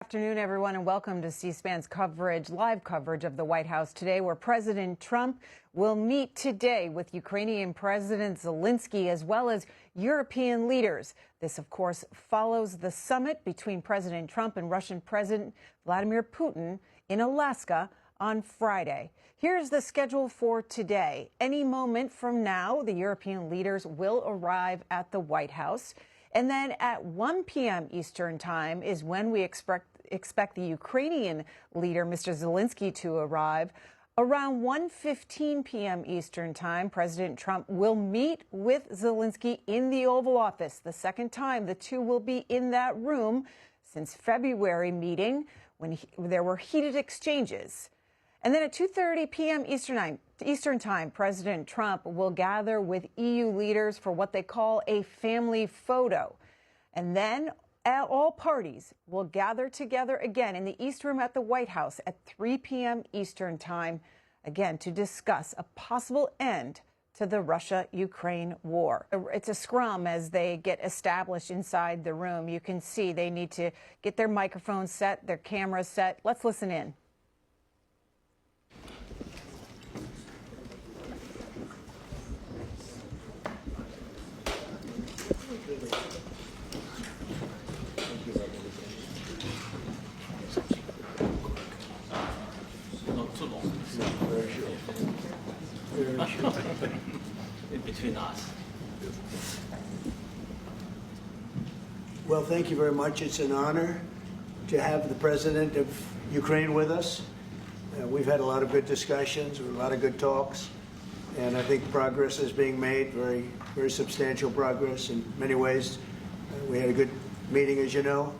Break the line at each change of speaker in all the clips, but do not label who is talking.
Afternoon, everyone, and welcome to C-SPAN's live coverage of the White House today, where President Trump will meet today with Ukrainian President Zelensky as well as European leaders. This, of course, follows the summit between President Trump and Russian President Vladimir Putin in Alaska on Friday. Here's the schedule for today. Any moment from now, the European leaders will arrive at the White House. And then at 1 p.m. Eastern Time is when we expect the Ukrainian leader, Mr. Zelensky, to arrive. Around 1:15 p.m. Eastern Time, President Trump will meet with Zelensky in the Oval Office, the second time the two will be in that room since February meeting when there were heated exchanges. And then at 2:30 p.m. Eastern Time, President Trump will gather with EU leaders for what they call a family photo. And then all parties will gather together again in the East Room at the White House at 3 p.m. Eastern Time, again to discuss a possible end to the Russia-Ukraine war. It's a scrum as they get established inside the room. You can see they need to get their microphones set, their cameras set. Let's listen in.
Between us.
Well, thank you very much. It's an honor to have the President of Ukraine with us. We've had a lot of good discussions, a lot of good talks, and I think progress is being made, very substantial progress in many ways. We had a good meeting, as you know,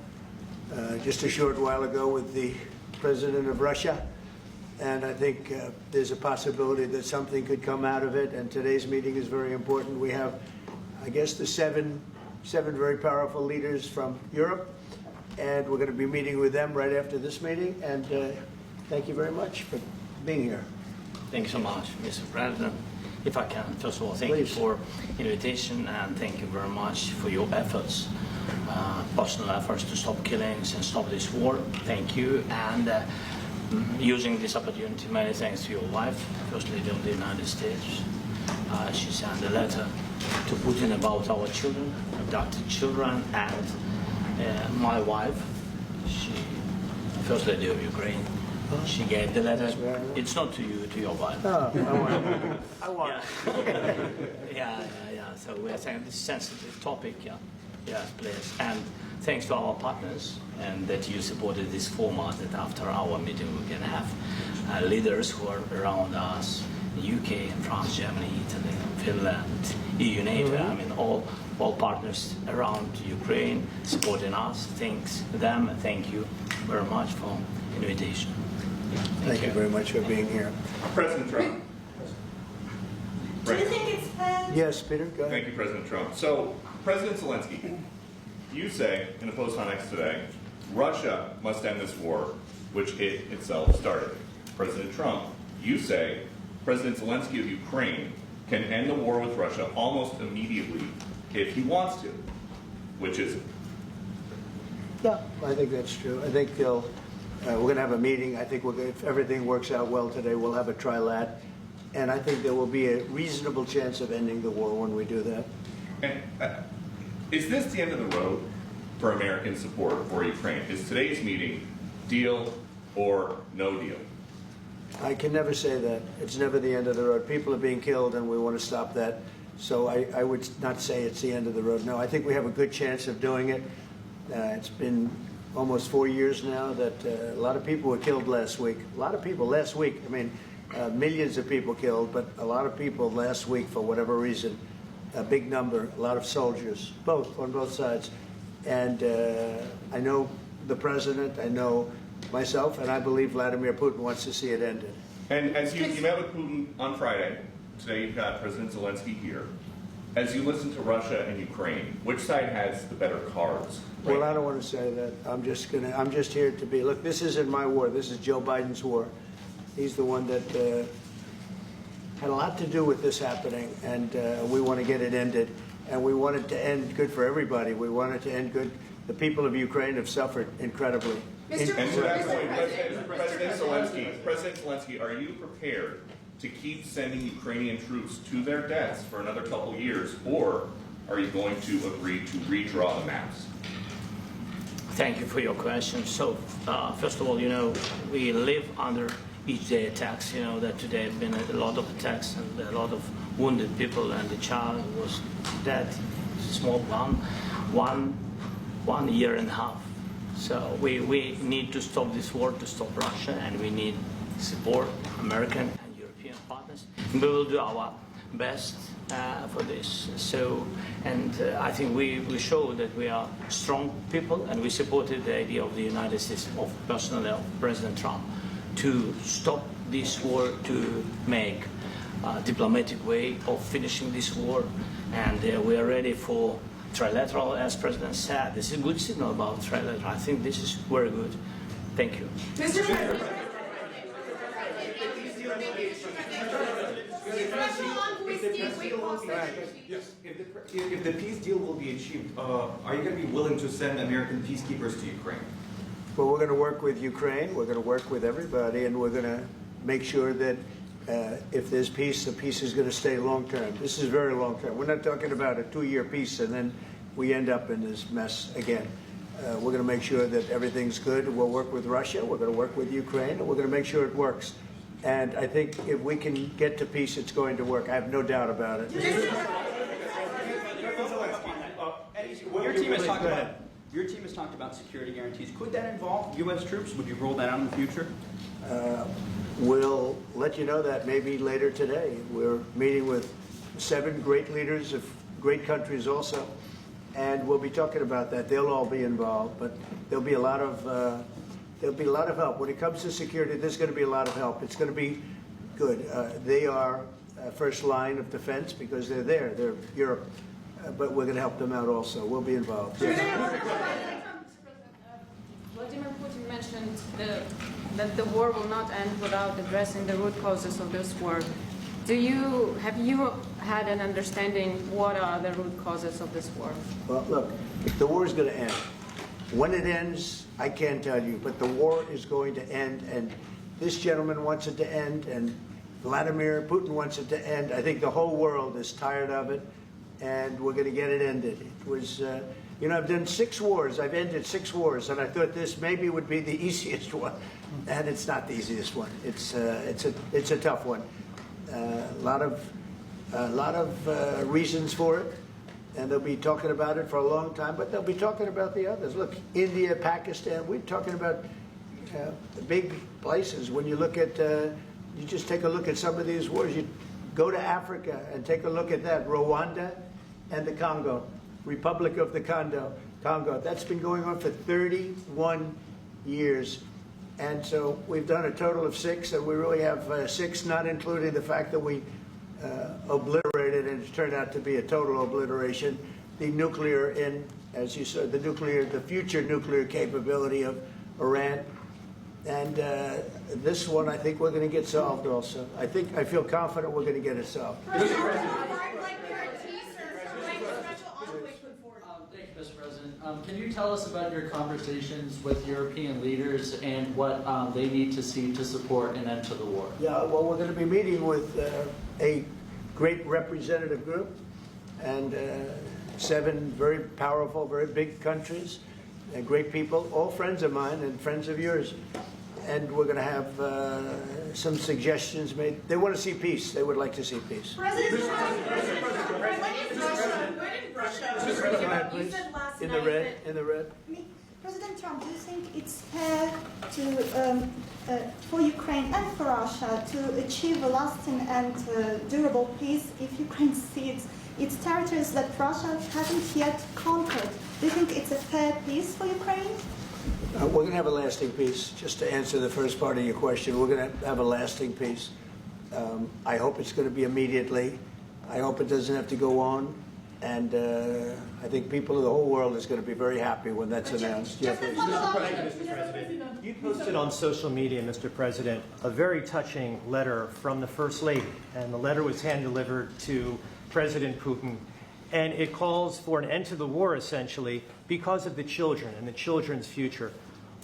just a short while ago with the President of Russia. And I think there's a possibility that something could come out of it. And today's meeting is very important. We have, I guess, the seven very powerful leaders from Europe. And we're going to be meeting with them right after this meeting. And thank you very much for being here.
Thank you so much, Mr. President. If I can, first of all, thank
Please.
you for invitation and thank you very much for your efforts, personal efforts to stop killings and stop this war. Thank you. And using this opportunity, many thanks to your wife, First Lady of the United States. She sent a letter to Putin about our children, abducted children, and my wife, First Lady of Ukraine, she gave the letter. It's not to you, to your wife.
Oh, I want it.
Yeah. So we're saying this sensitive topic, Yes, please. And thanks to our partners and that you supported this format that after our meeting we can have leaders who are around us, UK, France, Germany, Italy, Finland, EU, NATO, I mean all partners around Ukraine supporting us. Thanks to them and thank you very much for invitation.
Thank you very much for being here.
President Trump.
Do you think it's planned?
Yes, Peter, go ahead.
Thank you, President Trump. So, President Zelensky, you say in a post on X today, Russia must end this war, which it itself started. President Trump, you say President Zelensky of Ukraine can end the war with Russia almost immediately if he wants to. Which is it?
Yeah, I think that's true. I think we're going to have a meeting. I think if everything works out well today, we'll have a trilat. And I think there will be a reasonable chance of ending the war when we do that.
And is this the end of the road for American support for Ukraine? Is today's meeting deal or no deal?
I can never say that. It's never the end of the road. People are being killed and we want to stop that. So I would not say it's the end of the road. No, I think we have a good chance of doing it. It's been almost 4 years now that a lot of people were killed last week. A lot of people last week. I mean, millions of people killed, but a lot of people last week for whatever reason. A big number, a lot of soldiers, on both sides. And I know the president, I know myself, and I believe Vladimir Putin wants to see it ended.
And as you met with Putin on Friday, today you've got President Zelensky here. As you listen to Russia and Ukraine, which side has the better cards?
Well, I don't want to say that. I'm just here to be. Look, this isn't my war. This is Joe Biden's war. He's the one that had a lot to do with this happening, and we want to get it ended. And we want it to end good for everybody. We want it to end good. The people of Ukraine have suffered incredibly.
And to that point, President Zelensky, are you prepared to keep sending Ukrainian troops to their deaths for another couple years, or are you going to agree to redraw the maps?
Thank you for your question. So, first of all, we live under each day attacks. That today have been a lot of attacks and a lot of wounded people, and the child was dead, small one year and a half. So we need to stop this war, to stop Russia, and we need support, American and European partners. And we will do our best for this. So, and I think we show that we are strong people, and we supported the idea of the United States, of personally of President Trump, to stop this war, to make a diplomatic way of finishing this war, and we are ready for trilateral, as President said. This is a good signal about trilateral. I think this is very good. Thank you.
Mr. President.
Yes. If the peace deal will be achieved, are you going to be willing to send American peacekeepers to Ukraine?
Well, we're going to work with Ukraine. We're going to work with everybody, and we're going to make sure that if there's peace, the peace is going to stay long-term. This is very long-term. We're not talking about a 2-year peace and then we end up in this mess again. We're going to make sure that everything's good. We'll work with Russia. We're going to work with Ukraine, and we're going to make sure it works. And I think if we can get to peace, it's going to work. I have no doubt about it.
Your team has talked about security guarantees. Could that involve U.S. troops? Would you roll that out in the future?
We'll let you know that maybe later today. We're meeting with 7 great leaders of great countries also, and we'll be talking about that. They'll all be involved, but there'll be a lot of help. When it comes to security, there's going to be a lot of help. It's going to be good. They are first line of defense because they're there. They're Europe. But we're going to help them out also. We'll be involved. Yes.
Vladimir Putin mentioned that the war will not end without addressing the root causes of this war. Have you had an understanding what are the root causes of this war?
Well, look, the war is going to end. When it ends, I can't tell you, but the war is going to end, and this gentleman wants it to end, and Vladimir Putin wants it to end. I think the whole world is tired of it, and we're going to get it ended. It was, I've done 6 wars. I've ended 6 wars, and I thought this maybe would be the easiest one, and it's not the easiest one. It's a tough one. A lot of reasons for it, and they'll be talking about it for a long time. But they'll be talking about the others. Look, India, Pakistan. We're talking about the big places. When you look at, you just take a look at some of these wars. You go to Africa and take a look at that. Rwanda and the Congo, Republic of the Congo. That's been going on for 31 years. And so we've done a total of 6, and we really have 6, not including the fact that we obliterated, and it turned out to be a total obliteration, the nuclear, as you said, the future nuclear capability of Iran. And this one, I think we're going to get solved also. I feel confident we're going to get it solved.
Thank you, Mr. President. Can you tell us about your conversations with European leaders and what they need to see to support an end to the war?
Yeah, well, we're going to be meeting with a great representative group and 7 very powerful, very big countries and great people, all friends of mine and friends of yours. And we're going to have some suggestions made. They want to see peace. They would like to see peace.
President Trump,
In the red.
President Trump, do you think it's fair for Ukraine and for Russia to achieve a lasting and durable peace if Ukraine cedes its territories that Russia hasn't yet conquered? Do you think it's a fair peace for Ukraine?
We're going to have a lasting peace. Just to answer the first part of your question, we're going to have a lasting peace. I hope it's going to be immediately. I hope it doesn't have to go on. And I think people of the whole world is going to be very happy when that's announced.
Mr. President, you posted on social media, Mr. President, a very touching letter from the First Lady. And the letter was hand-delivered to President Putin. And it calls for an end to the war, essentially, because of the children and the children's future.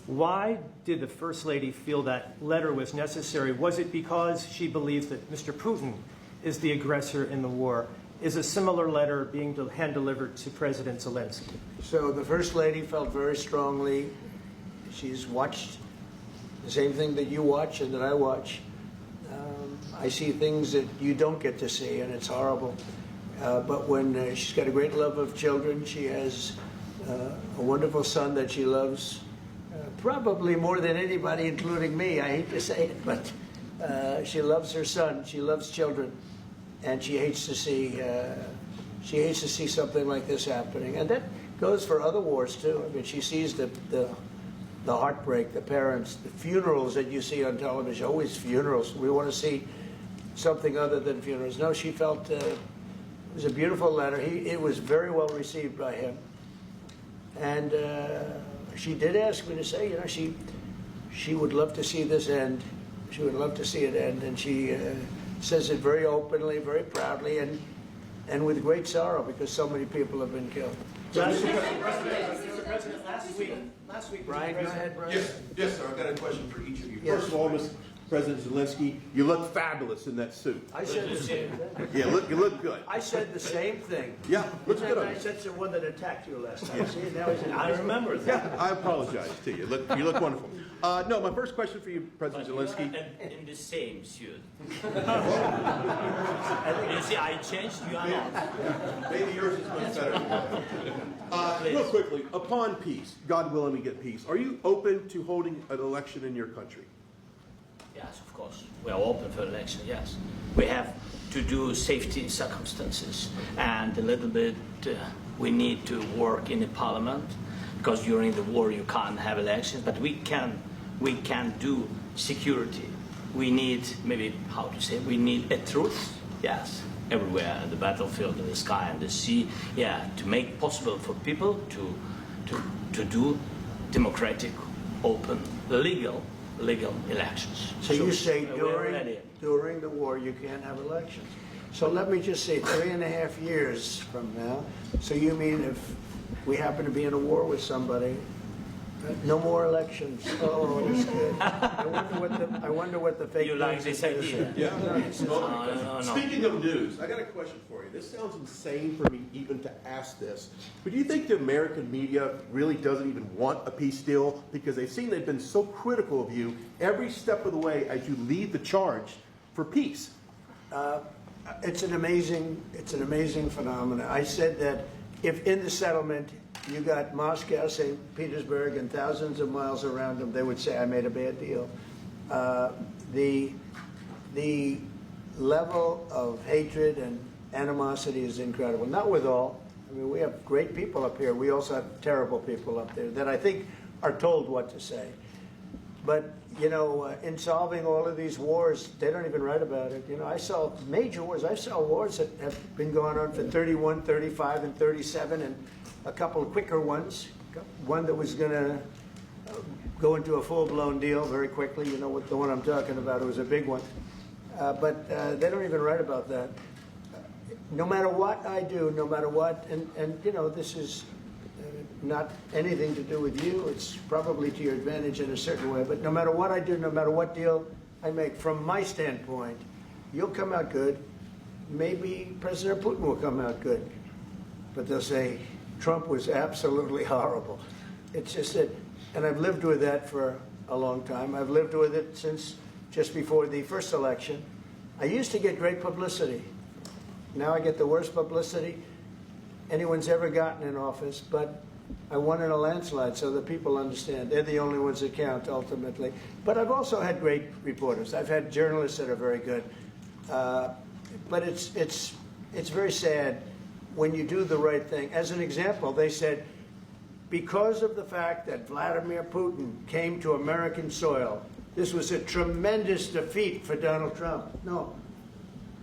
Why did the First Lady feel that letter was necessary? Was it because she believes that Mr. Putin is the aggressor in the war? Is a similar letter being hand-delivered to President Zelensky?
So the First Lady felt very strongly. She's watched the same thing that you watch and that I watch. I see things that you don't get to see, and it's horrible. But when she's got a great love of children, she has a wonderful son that she loves, probably more than anybody, including me. I hate to say it, but she loves her son. She loves children, and she hates to see something like this happening. And that goes for other wars too. I mean, she sees the heartbreak, the parents, the funerals that you see on television. Always funerals. We want to see something other than funerals. No, she felt it was a beautiful letter. It was very well received by him, and she did ask me to say, you know, she would love to see this end. She would love to see it end, and she says it very openly, very proudly, and with great sorrow because so many people have been killed.
Mr. President, last week,
Brian, go ahead, Brian.
Yes, sir. I've got a question for each of you.
Yes.
First of all, Mr. President Zelensky, you look fabulous in that suit.
I said the same thing.
Yeah, you look good.
I said the same thing.
Yeah, looks good on
I
you.
said to the one that attacked you last time. See, now he's I remember that.
Yeah, I apologize to you. You look wonderful. No, my first question for you, President Zelensky.
In the same suit. You see, I changed, you are not.
Maybe yours is much better. Real quickly, upon peace, God willing we get peace, are you open to holding an election in your country?
Yes, of course. We are open for election, yes. We have to do safety circumstances, and a little bit we need to work in the parliament, because during the war you can't have elections, but we can do security. We need, maybe, how to say, we need a truth, yes, everywhere, in the battlefield, in the sky, and the sea, yeah, to make possible for people to do democratic, open, legal elections.
So you say during the war you can't have elections. So let me just say 3.5 years from now, so you mean if we happen to be in a war with somebody, no more elections. Oh, that's good. I wonder what the fake
You like this idea?
Yeah.
No.
Speaking of news, I got a question for you. This sounds insane for me even to ask this, but do you think the American media really doesn't even want a peace deal because they've been so critical of you every step of the way as you lead the charge for peace?
It's an amazing phenomenon. I said that if in the settlement you got Moscow, St. Petersburg, and thousands of miles around them, they would say, I made a bad deal. The level of hatred and animosity is incredible. Not with all. I mean, we have great people up here. We also have terrible people up there that I think are told what to say. But, you know, in solving all of these wars, they don't even write about it. You know, I saw major wars. I saw wars that have been going on for 31, 35, and 37, and a couple of quicker ones. One that was going to go into a full-blown deal very quickly. You know what the one I'm talking about. It was a big one. But they don't even write about that. No matter what I do, no matter what, and you know, this is not anything to do with you. It's probably to your advantage in a certain way. But no matter what I do, no matter what deal I make, from my standpoint, you'll come out good. Maybe President Putin will come out good. But they'll say, Trump was absolutely horrible. It's just that, and I've lived with that for a long time. I've lived with it since just before the first election. I used to get great publicity. Now I get the worst publicity anyone's ever gotten in office, but I won in a landslide, so that people understand. They're the only ones that count, ultimately. But I've also had great reporters. I've had journalists that are very good. But it's very sad when you do the right thing. As an example, they said, because of the fact that Vladimir Putin came to American soil, this was a tremendous defeat for Donald Trump. No,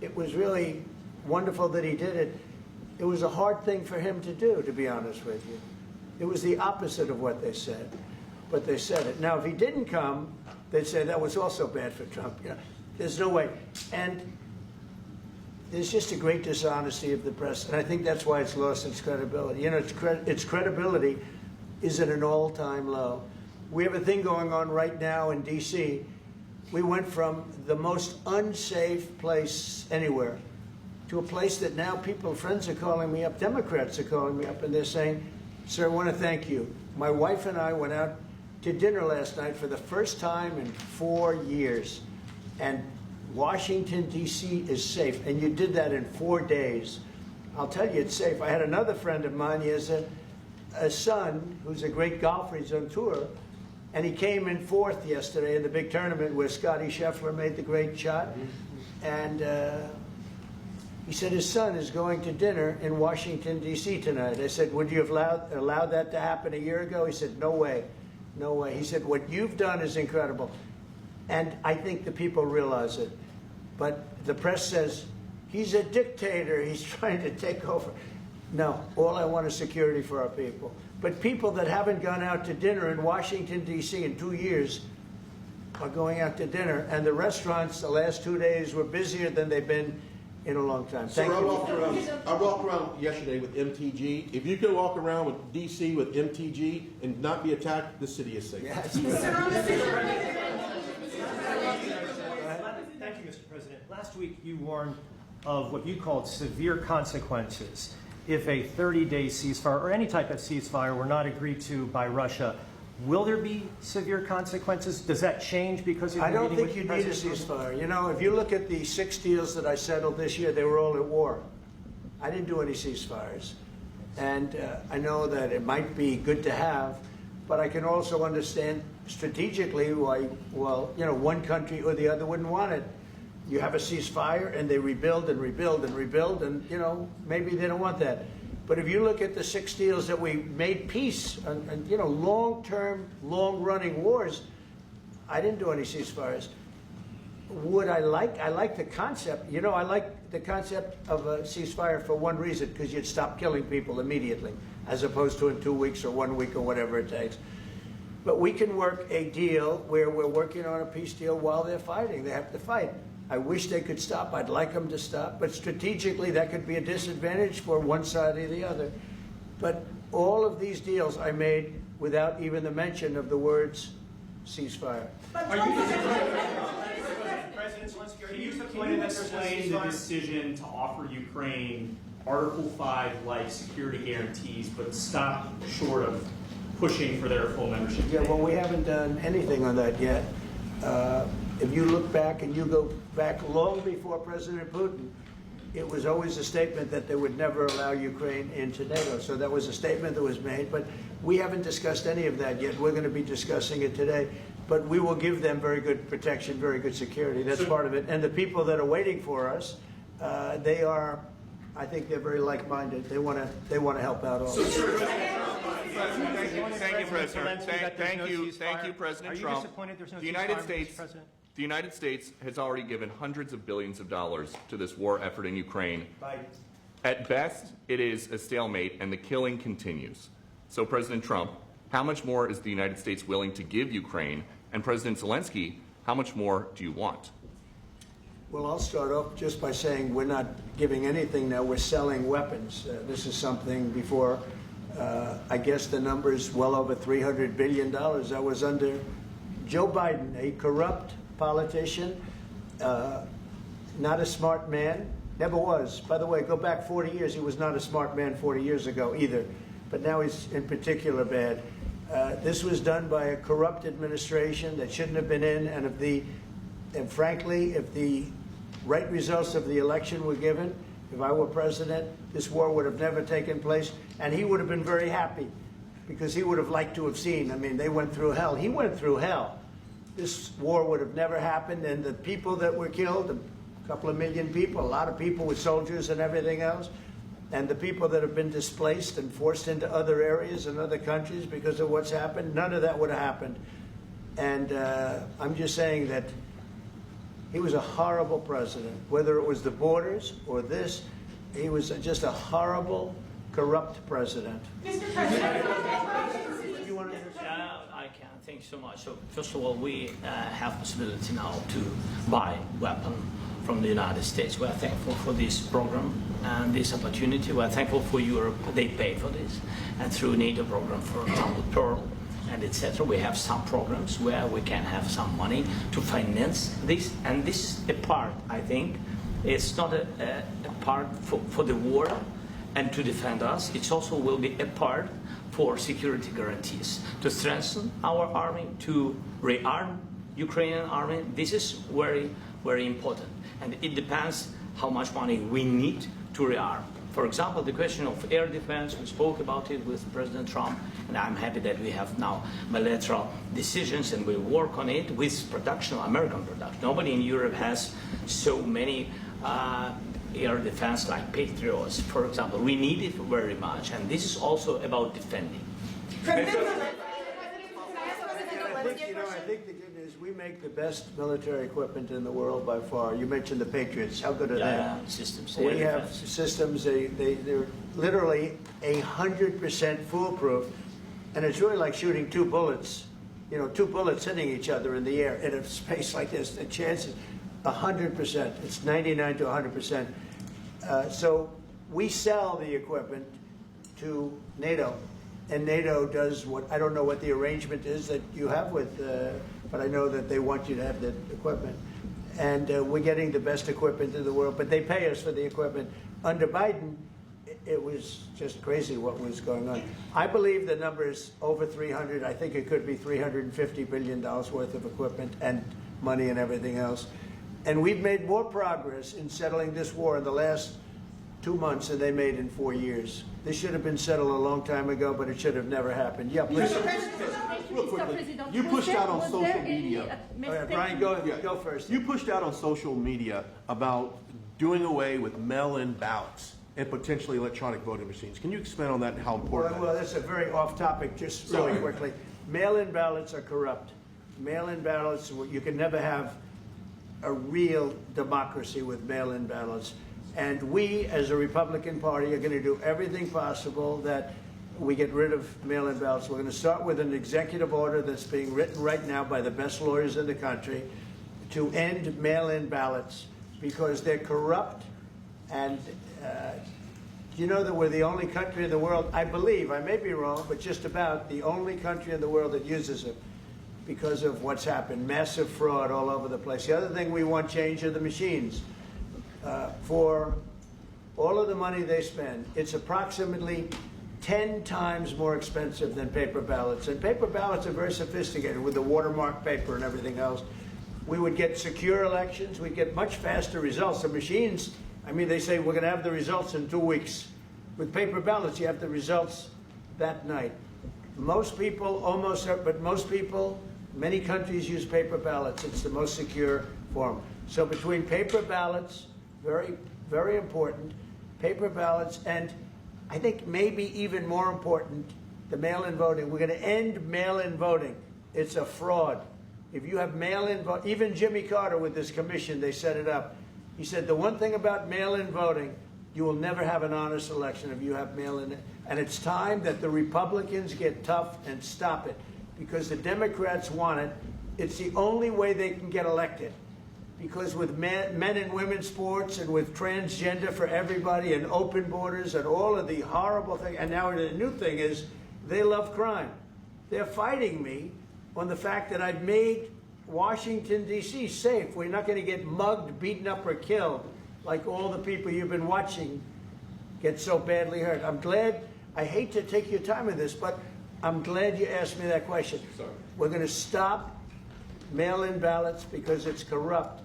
it was really wonderful that he did it. It was a hard thing for him to do, to be honest with you. It was the opposite of what they said, but they said it. Now, if he didn't come, they'd say that was also bad for Trump. You know, there's no way. And there's just a great dishonesty of the press, and I think that's why it's lost its credibility. You know, its credibility is at an all-time low. We have a thing going on right now in D.C. We went from the most unsafe place anywhere to a place that now friends are calling me up, Democrats are calling me up, and they're saying, sir, I want to thank you. My wife and I went out to dinner last night for the first time in 4 years. And Washington, D.C. is safe. And you did that in 4 days. I'll tell you, it's safe. I had another friend of mine. He has a son who's a great golfer. He's on tour. And he came in 4th yesterday in the big tournament where Scotty Scheffler made the great shot. And he said his son is going to dinner in Washington, D.C. tonight. I said, would you have allowed that to happen a year ago? He said, no way. No way. He said, what you've done is incredible. And I think the people realize it. But the press says, he's a dictator. He's trying to take over. No, all I want is security for our people. But people that haven't gone out to dinner in Washington, D.C. in 2 years are going out to dinner. And the restaurants the last 2 days were busier than they've been in a long time. Thank you.
I walked around yesterday with MTG. If you could walk around with D.C. with MTG and not be attacked, the city is safe.
Yes.
Thank you, Mr. President. Last week you warned of what you called severe consequences if a 30-day ceasefire or any type of ceasefire were not agreed to by Russia. Will there be severe consequences? Does that change because you're
I don't
meeting
think you
with
need a
President
ceasefire. You know, if you look at the 6 deals that I settled this year, they were all at war. I didn't do any ceasefires. And I know that it might be good to have, but I can also understand strategically why, well, you know, one country or the other wouldn't want it. You have a ceasefire and they rebuild and rebuild and rebuild, and, you know, maybe they don't want that. But if you look at the 6 deals that we made peace and you know, long-term, long-running wars, I didn't do any ceasefires. Would I like the concept. You know, I like the concept of a ceasefire for one reason, because you'd stop killing people immediately, as opposed to in 2 weeks or 1 week or whatever it takes. But we can work a deal where we're working on a peace deal while they're fighting. They have to fight. I wish they could stop. I'd like them to stop. But strategically, that could be a disadvantage for one side or the other. But all of these deals I made without even the mention of the words ceasefire.
Can you explain the decision to offer Ukraine Article 5-like security guarantees, but stop short of pushing for their full membership?
Yeah, well, we haven't done anything on that yet. If you look back and you go back long before President Putin, it was always a statement that they would never allow Ukraine into NATO. So that was a statement that was made, but we haven't discussed any of that yet. We're going to be discussing it today. But we will give them very good protection, very good security. That's part of it. And the people that are waiting for us, they are, I think they're very like-minded. They want to help out all.
Thank you, President. Thank you, President Trump.
Are you disappointed there's no
The
ceasefire, Mr. President?
The United States has already given hundreds of billions of dollars to this war effort in Ukraine.
Biden.
At best, it is a stalemate, and the killing continues. So, President Trump, how much more is the United States willing to give Ukraine? And President Zelensky, how much more do you want?
Well, I'll start off just by saying we're not giving anything now. We're selling weapons. This is something before, I guess the number is well over $300 billion. That was under Joe Biden, a corrupt politician, not a smart man, never was. By the way, go back 40 years, he was not a smart man 40 years ago either. But now he's in particular bad. This was done by a corrupt administration that shouldn't have been in, and frankly, if the right results of the election were given, if I were president, this war would have never taken place, and he would have been very happy, because he would have liked to have seen. I mean, they went through hell. He went through hell. This war would have never happened, and the people that were killed, a couple of million people, a lot of people with soldiers and everything else, and the people that have been displaced and forced into other areas and other countries because of what's happened, none of that would have happened. And I'm just saying that he was a horrible president, whether it was the borders or this. He was just a horrible, corrupt president.
Mr. President, I can. Thank you so much. So, first of all, we have possibility now to buy weapons from the United States. We are thankful for this program and this opportunity. We are thankful for Europe. They pay for this. And through NATO program, for example, Pearl. and etc. We have some programs where we can have some money to finance this, and this is a part, I think, it's not a part for the war and to defend us. It also will be a part for security guarantees, to strengthen our army, to rearm Ukrainian army. This is very, very important. And it depends how much money we need to rearm. For example, the question of air defense, we spoke about it with President Trump, and I'm happy that we have now bilateral decisions and we work on it with production, American production. Nobody in Europe has so many air defense like Patriots, for example. We need it very much, and this is also about defending.
I think the good news, we make the best military equipment in the world by far. You mentioned the Patriots. How good are they?
Systems.
We have systems, they're literally 100% foolproof, and it's really like shooting two bullets, you know, two bullets hitting each other in the air in a space like this. The chances, 100%. It's 99 to 100%. So we sell the equipment to NATO, and NATO does what, I don't know what the arrangement is that you have with, but I know that they want you to have the equipment. And we're getting the best equipment in the world, but they pay us for the equipment. Under Biden, it was just crazy what was going on. I believe the number is over 300. I think it could be $350 billion worth of equipment and money and everything else. And we've made more progress in settling this war in the last 2 months than they made in 4 years. This should have been settled a long time ago, but it should have never happened. Yeah, please.
Real quickly, you pushed out on social media.
Brian, go first.
You pushed out on social media about doing away with mail-in ballots and potentially electronic voting machines. Can you expand on that and how important
Well,
that is?
that's a very off-topic, just really quickly. Mail-in ballots are corrupt. Mail-in ballots, you can never have a real democracy with mail-in ballots. And we, as a Republican Party, are going to do everything possible that we get rid of mail-in ballots. We're going to start with an executive order that's being written right now by the best lawyers in the country to end mail-in ballots because they're corrupt. And you know that we're the only country in the world, I believe, I may be wrong, but just about the only country in the world that uses it because of what's happened. Massive fraud all over the place. The other thing we want change are the machines. For all of the money they spend, it's approximately 10 times more expensive than paper ballots. And paper ballots are very sophisticated with the watermark paper and everything else. We would get secure elections. We'd get much faster results. The machines, I mean, they say we're going to have the results in 2 weeks. With paper ballots, you have the results that night. Most people, but most people, many countries use paper ballots. It's the most secure form. So between paper ballots, very, very important, paper ballots, and I think maybe even more important, the mail-in voting. We're going to end mail-in voting. It's a fraud. If you have mail-in vote, even Jimmy Carter with this commission, they set it up. He said the one thing about mail-in voting, you will never have an honest election if you have mail-in. And it's time that the Republicans get tough and stop it because the Democrats want it. It's the only way they can get elected. Because with men and women's sports and with transgender for everybody and open borders and all of the horrible things, and now the new thing is they love crime. They're fighting me on the fact that I've made Washington, D.C. safe. We're not going to get mugged, beaten up, or killed like all the people you've been watching get so badly hurt. I'm glad, I hate to take your time in this, but I'm glad you asked me that question.
Sorry.
We're going to stop mail-in ballots because it's corrupt.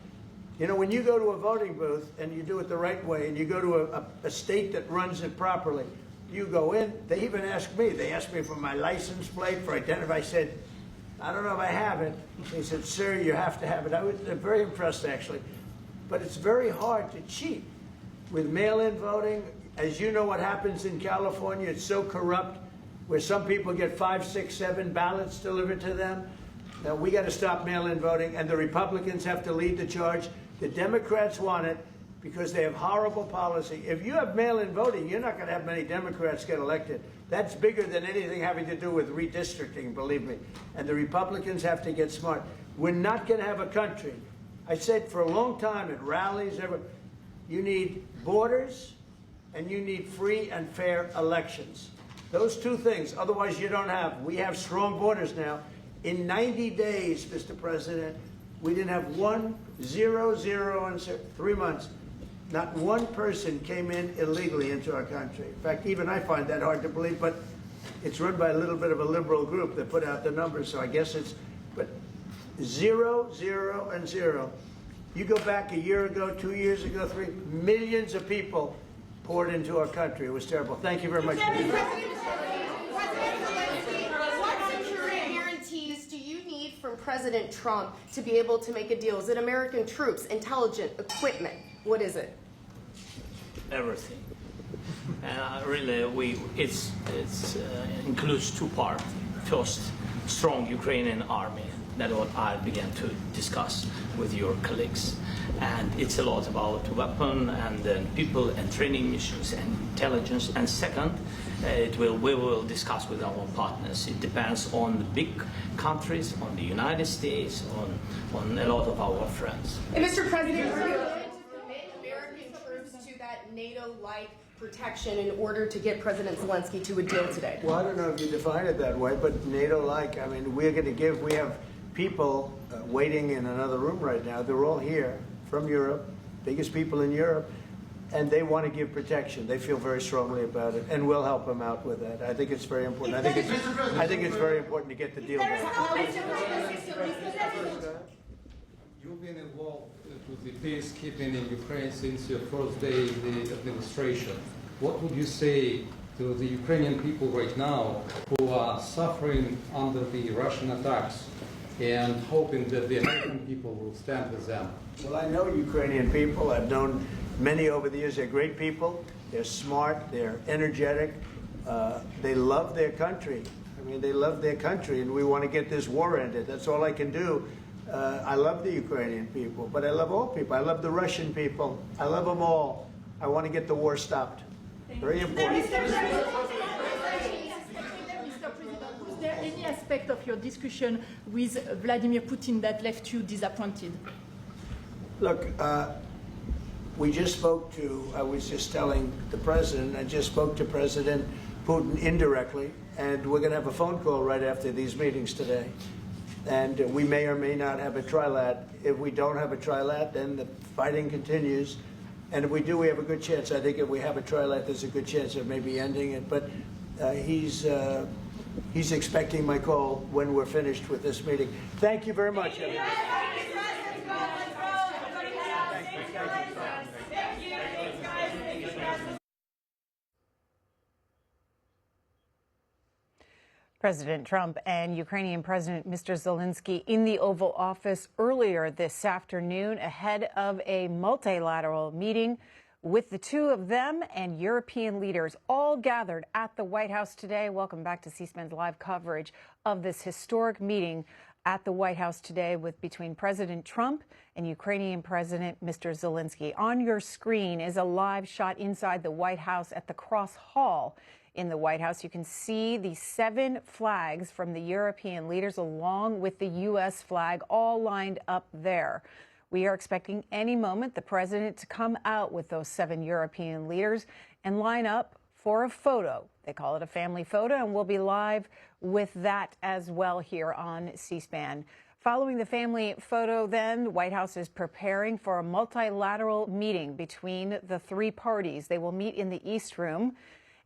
You know, when you go to a voting booth and you do it the right way and you go to a state that runs it properly, you go in, they even ask me. They asked me for my license plate, for identity. I said, I don't know if I have it. They said, sir, you have to have it. I was very impressed, actually. But it's very hard to cheat with mail-in voting. As you know what happens in California, it's so corrupt, where some people get 5, 6, 7 ballots delivered to them. Now, we got to stop mail-in voting, and the Republicans have to lead the charge. The Democrats want it because they have horrible policy. If you have mail-in voting, you're not going to have many Democrats get elected. That's bigger than anything having to do with redistricting, believe me. And the Republicans have to get smart. We're not going to have a country. I said for a long time at rallies, you need borders and you need free and fair elections. Those two things. Otherwise, you don't have. We have strong borders now. In 90 days, Mr. President, we didn't have 1, 0, 0, and 0, 3 months. Not one person came in illegally into our country. In fact, even I find that hard to believe, but it's run by a little bit of a liberal group that put out the numbers, so I guess it's, but 0, 0, and 0. You go back a year ago, 2 years ago, 3, millions of people poured into our country. It was terrible. Thank you very much.
What security guarantees do you need from President Trump to be able to make a deal? Is it American troops, intelligence, equipment? What is it?
Everything. And really, it includes two parts. First, strong Ukrainian army. That's what I began to discuss with your colleagues. And it's a lot about weapon and people and training missions and intelligence. And second, we will discuss with our partners. It depends on the big countries, on the United States, on a lot of our friends.
And Mr. President, are you willing to commit American troops to that NATO-like protection in order to get President Zelensky to a deal today?
Well, I don't know if you define it that way, but NATO-like, I mean, we have people waiting in another room right now. They're all here from Europe, biggest people in Europe, and they want to give protection. They feel very strongly about it, and we'll help them out with that. I think it's very important. I think it's very important to get the deal done.
You've been involved with the peacekeeping in Ukraine since your first day in the administration. What would you say to the Ukrainian people right now who are suffering under the Russian attacks and hoping that the American people will stand with them?
Well, I know Ukrainian people. I've known many over the years. They're great people. They're smart. They're energetic. They love their country. I mean, they love their country, and we want to get this war ended. That's all I can do. I love the Ukrainian people, but I love all people. I love the Russian people. I love them all. I want to get the war stopped. Very important.
Mr. President, was there any aspect of your discussion with Vladimir Putin that left you disappointed?
Look, we just spoke to, I was just telling the president, I just spoke to President Putin indirectly, and we're going to have a phone call right after these meetings today. And we may or may not have a trilat. If we don't have a trilat, then the fighting continues. And if we do, we have a good chance. I think if we have a trilat, there's a good chance of maybe ending it. But he's expecting my call when we're finished with this meeting. Thank you very much, everybody.
President Trump and Ukrainian President Mr. Zelensky in the Oval Office earlier this afternoon ahead of a multilateral meeting with the two of them and European leaders all gathered at the White House today. Welcome back to C-SPAN's live coverage of this historic meeting at the White House today between President Trump and Ukrainian President Mr. Zelensky. On your screen is a live shot inside the White House at the Cross Hall. In the White House, you can see the 7 flags from the European leaders along with the U.S. flag all lined up there. We are expecting any moment the president to come out with those 7 European leaders and line up for a photo. They call it a family photo, and we'll be live with that as well here on C-SPAN. Following the family photo, then, the White House is preparing for a multilateral meeting between the 3 parties. They will meet in the East Room.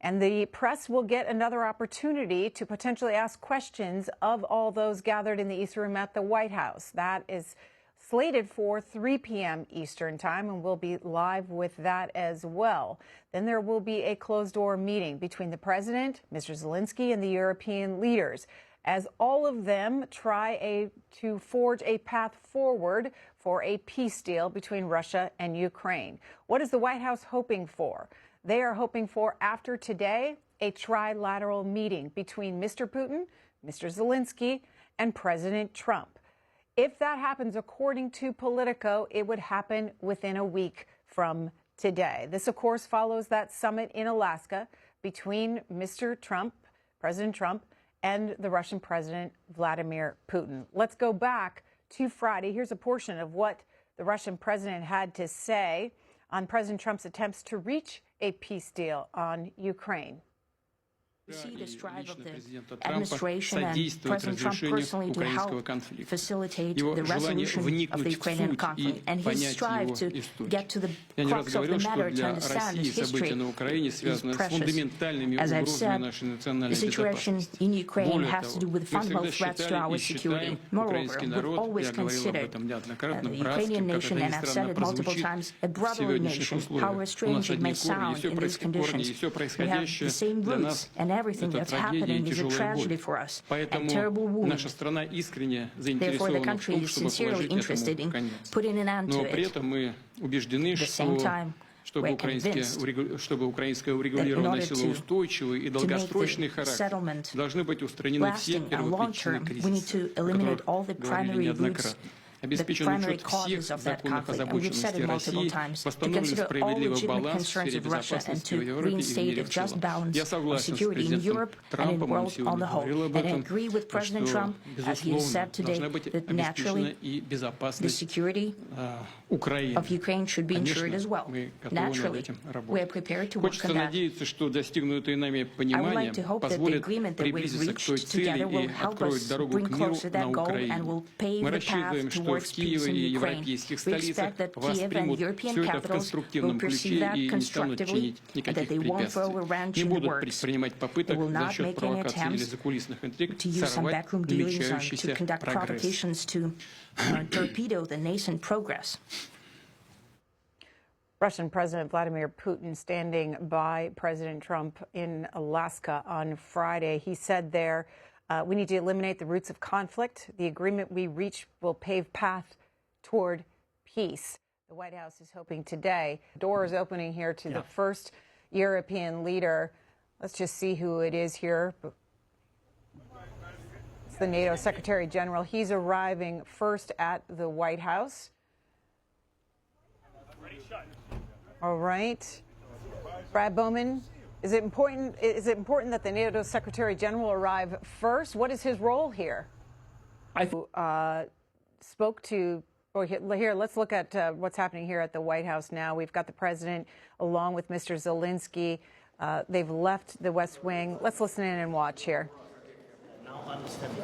And the press will get another opportunity to potentially ask questions of all those gathered in the East Room at the White House. That is slated for 3 p.m. Eastern Time, and we'll be live with that as well. Then there will be a closed-door meeting between the president, Mr. Zelensky, and the European leaders, as all of them try to forge a path forward for a peace deal between Russia and Ukraine. What is the White House hoping for? They are hoping for, after today, a trilateral meeting between Mr. Putin, Mr. Zelensky, and President Trump. If that happens, according to Politico, it would happen within a week from today. This, of course, follows that summit in Alaska between Mr. Trump, President Trump, and the Russian President Vladimir Putin. Let's go back to Friday. Here's a portion of what the Russian president had to say on President Trump's attempts to reach a peace deal on Ukraine.
We see this drive of the administration and President Trump personally to help facilitate the resolution of the Ukrainian conflict, and his strive to get to the crux of the matter, to understand its history, is precious. As I've said, the situation in Ukraine has to do with fundamental threats to our security. Moreover, we've always considered the Ukrainian nation, and I've said it multiple times, a brotherly nation, however strange it may sound in these conditions. We have the same roots, and everything that's happening is a tragedy for us, a terrible wound. Therefore, the country is sincerely interested in putting an end to it. At the same time, we're convinced that in order to make the settlement lasting and long-term, we need to eliminate all the primary roots, the primary causes of that conflict, and we've said it multiple times, to consider all legitimate concerns of Russia and to reinstate a just balance of security in Europe and in the world on the whole. And I agree with President Trump, as he has said today, that naturally the security of Ukraine should be ensured as well. Naturally, we are prepared to work on that. I would like to hope that the agreement that we've reached together will help us bring closer that goal and will pave the path towards peace in Ukraine. We expect that Kiev and European capitals will perceive that constructively and that they won't throw a wrench in the works. They will not make any attempts to use some backroom dealings or to conduct provocations to torpedo the nascent progress.
Russian President Vladimir Putin standing by President Trump in Alaska on Friday. He said there, we need to eliminate the roots of conflict. The agreement we reach will pave path toward peace. The White House is hoping today. Doors opening here to the first European leader. Let's just see who it is here. It's the NATO Secretary General. He's arriving first at the White House. All right. Brad Bowman. Is it important that the NATO Secretary General arrive first? What is his role here? I spoke to, here, let's look at what's happening here at the White House now. We've got the president along with Mr. Zelensky. They've left the West Wing. Let's listen in and watch here.
Now understand.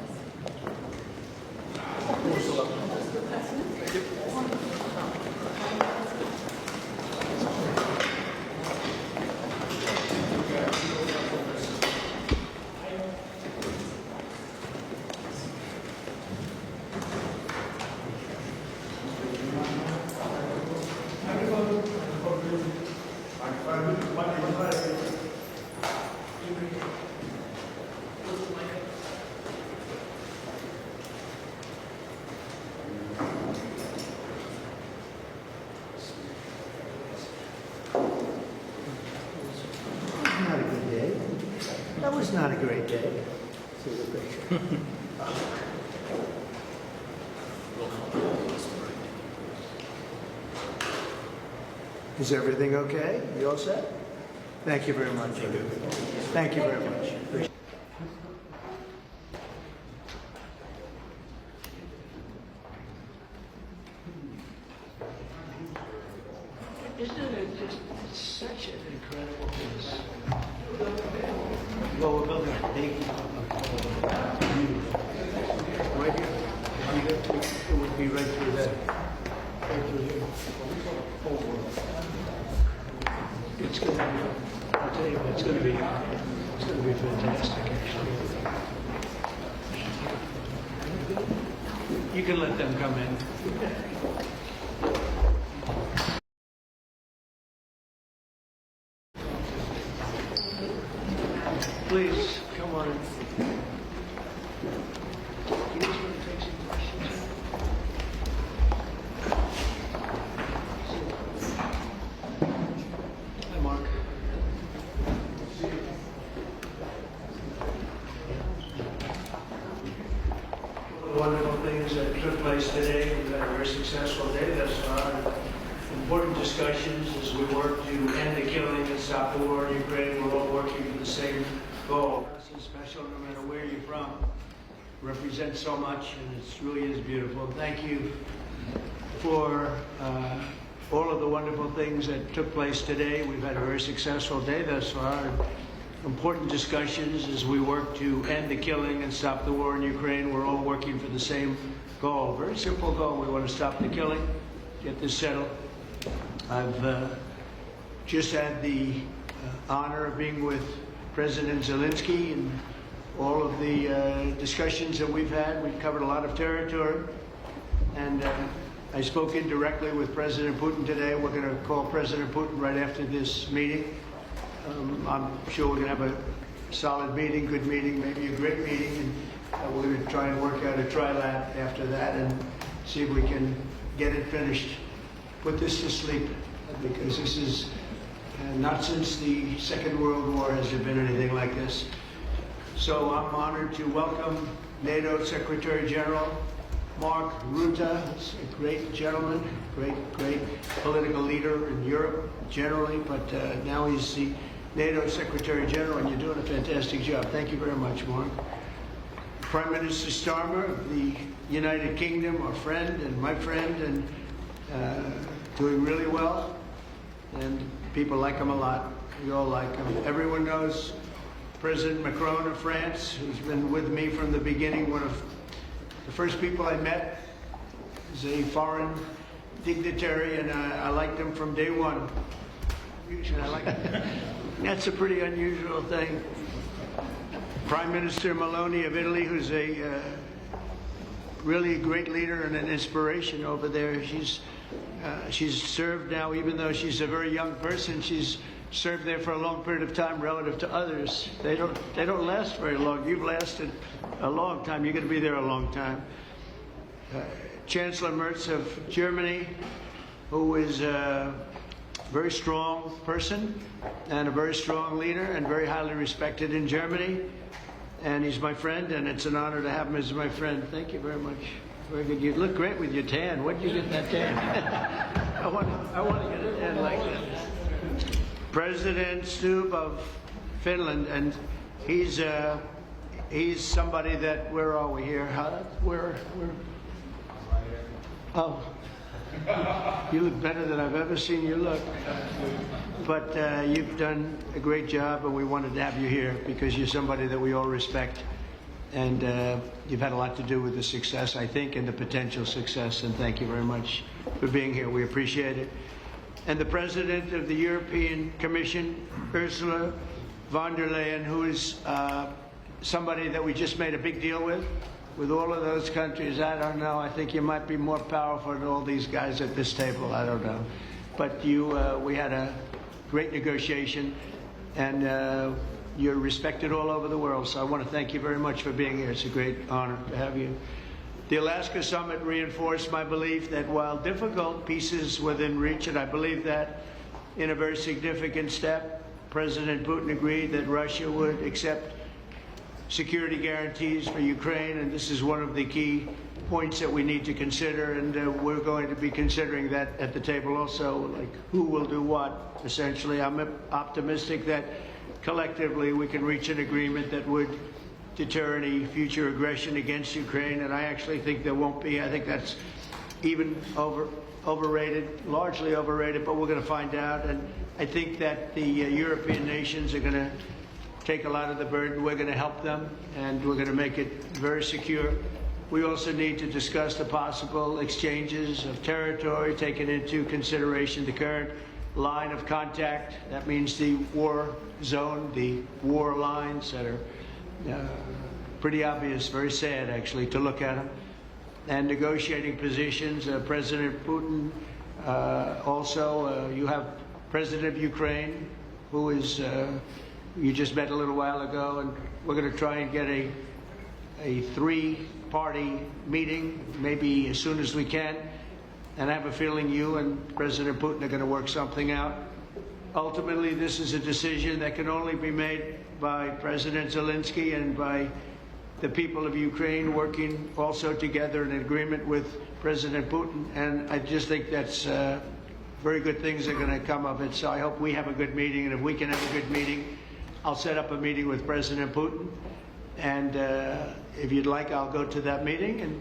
That was not a great day. Is everything okay? You all set? Thank you very much. Thank you very much. Isn't it just such an incredible piece? Well, we're building a big right here. It would be right through there. Right through here. It's going to be, I'll tell you, it's going to be fantastic, actually. You can let them come in. Please, come on in. You just want to take some questions? Hi, Mark. Wonderful things that took place today. We've had a very successful day thus far. Important discussions as we work to end the killing and stop the war in Ukraine. We're all working for the same goal. It's special no matter where you're from. Represents so much, and it really is beautiful. Thank you for all of the wonderful things that took place today. We've had a very successful day thus far. important discussions as we work to end the killing and stop the war in Ukraine. We're all working for the same goal, very simple goal. We want to stop the killing, get this settled. I've just had the honor of being with President Zelensky and all of the discussions that we've had. We've covered a lot of territory, and I spoke indirectly with President Putin today. We're going to call President Putin right after this meeting. I'm sure we're going to have a solid meeting, good meeting, maybe a great meeting, and we're going to try and work out a trilat after that and see if we can get it finished. Put this to sleep, because this is not since the Second World War has there been anything like this. So I'm honored to welcome NATO Secretary General Mark Rutte. He's a great gentleman, great political leader in Europe generally, but now he's the NATO Secretary General, and you're doing a fantastic job. Thank you very much, Mark. Prime Minister Starmer of the United Kingdom, our friend and my friend, and doing really well, and people like him a lot. We all like him. Everyone knows President Macron of France, who's been with me from the beginning. One of the first people I met is a foreign dignitary, and I liked him from day one. Usually I like him. That's a pretty unusual thing. Prime Minister Meloni of Italy, who's a really a great leader and an inspiration over there. She's served now, even though she's a very young person, she's served there for a long period of time relative to others. They don't last very long. You've lasted a long time. You're going to be there a long time. Chancellor Merz of Germany, who is a very strong person and a very strong leader and very highly respected in Germany. And he's my friend, and it's an honor to have him as my friend. Thank you very much. Very good. You look great with your tan. Where did you get that tan? I want to get a tan like that. President Stubb of Finland, and he's somebody that, where are we here? Oh, you look better than I've ever seen you look. But you've done a great job, and we wanted to have you here because you're somebody that we all respect. And you've had a lot to do with the success, I think, and the potential success. And thank you very much for being here. We appreciate it. And the President of the European Commission, Ursula von der Leyen, who is somebody that we just made a big deal with all of those countries. I don't know. I think you might be more powerful than all these guys at this table. I don't know. But we had a great negotiation, and you're respected all over the world. So I want to thank you very much for being here. It's a great honor to have you. The Alaska Summit reinforced my belief that while difficult, peace is within reach, and I believe that in a very significant step, President Putin agreed that Russia would accept security guarantees for Ukraine, and this is one of the key points that we need to consider, and we're going to be considering that at the table also, like who will do what, essentially. I'm optimistic that collectively we can reach an agreement that would deter any future aggression against Ukraine, and I actually think there won't be. I think that's even overrated, largely overrated, but we're going to find out. And I think that the European nations are going to take a lot of the burden. We're going to help them, and we're going to make it very secure. We also need to discuss the possible exchanges of territory, taking into consideration the current line of contact. That means the war zone, the war lines that are pretty obvious, very sad actually to look at them, and negotiating positions. President Putin, also you have President of Ukraine, who is you just met a little while ago, and we're going to try and get a three-party meeting maybe as soon as we can, and I have a feeling you and President Putin are going to work something out. Ultimately, this is a decision that can only be made by President Zelensky and by the people of Ukraine working also together in agreement with President Putin. And I just think that's very good things are going to come of it. So I hope we have a good meeting. And if we can have a good meeting, I'll set up a meeting with President Putin. And if you'd like, I'll go to that meeting. And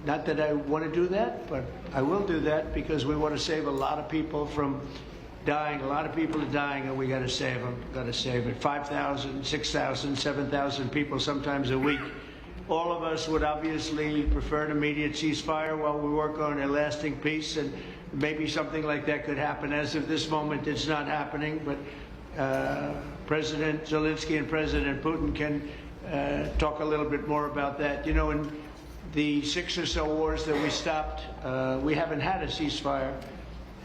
not that I want to do that, but I will do that because we want to save a lot of people from dying. A lot of people are dying, and we got to save them. Got to save it. 5,000, 6,000, 7,000 people sometimes a week. All of us would obviously prefer an immediate ceasefire while we work on a lasting peace, and maybe something like that could happen. As of this moment, it's not happening, but President Zelensky and President Putin can talk a little bit more about that. You know, in the 6 or so wars that we stopped, we haven't had a ceasefire,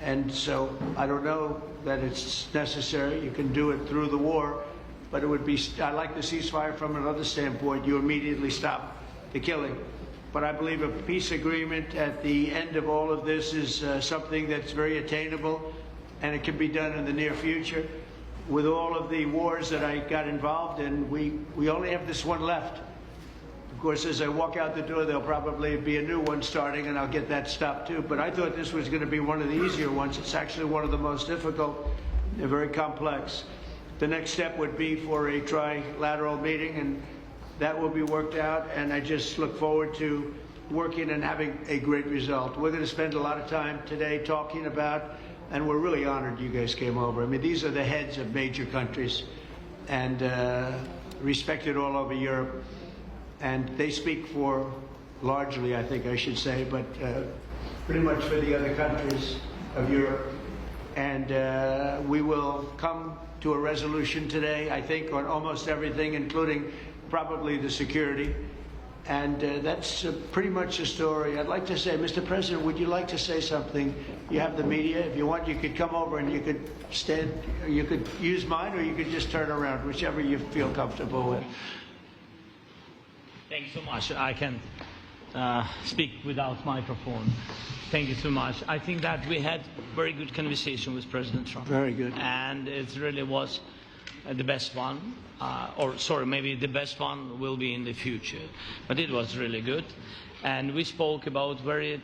and so I don't know that it's necessary. You can do it through the war, but it would be, I like the ceasefire from another standpoint. You immediately stop the killing. But I believe a peace agreement at the end of all of this is something that's very attainable, and it can be done in the near future. With all of the wars that I got involved in, we only have this one left. Of course, as I walk out the door, there'll probably be a new one starting, and I'll get that stopped too. But I thought this was going to be one of the easier ones. It's actually one of the most difficult. They're very complex. The next step would be for a trilateral meeting, and that will be worked out, and I just look forward to working and having a great result. We're going to spend a lot of time today talking about, and we're really honored you guys came over. I mean, these are the heads of major countries, and respected all over Europe, and they speak for, largely I think I should say, but pretty much for the other countries of Europe. And we will come to a resolution today, I think, on almost everything, including probably the security. And that's pretty much the story. I'd like to say, Mr. President, would you like to say something? You have the media. If you want, you could come over and you could stand, you could use mine, or you could just turn around, whichever you feel comfortable with.
Thank you so much. I can speak without microphone. Thank you so much. I think that we had very good conversation with President Trump.
Very good.
And it really was the best one. Or sorry, maybe the best one will be in the future. But it was really good. And we spoke about very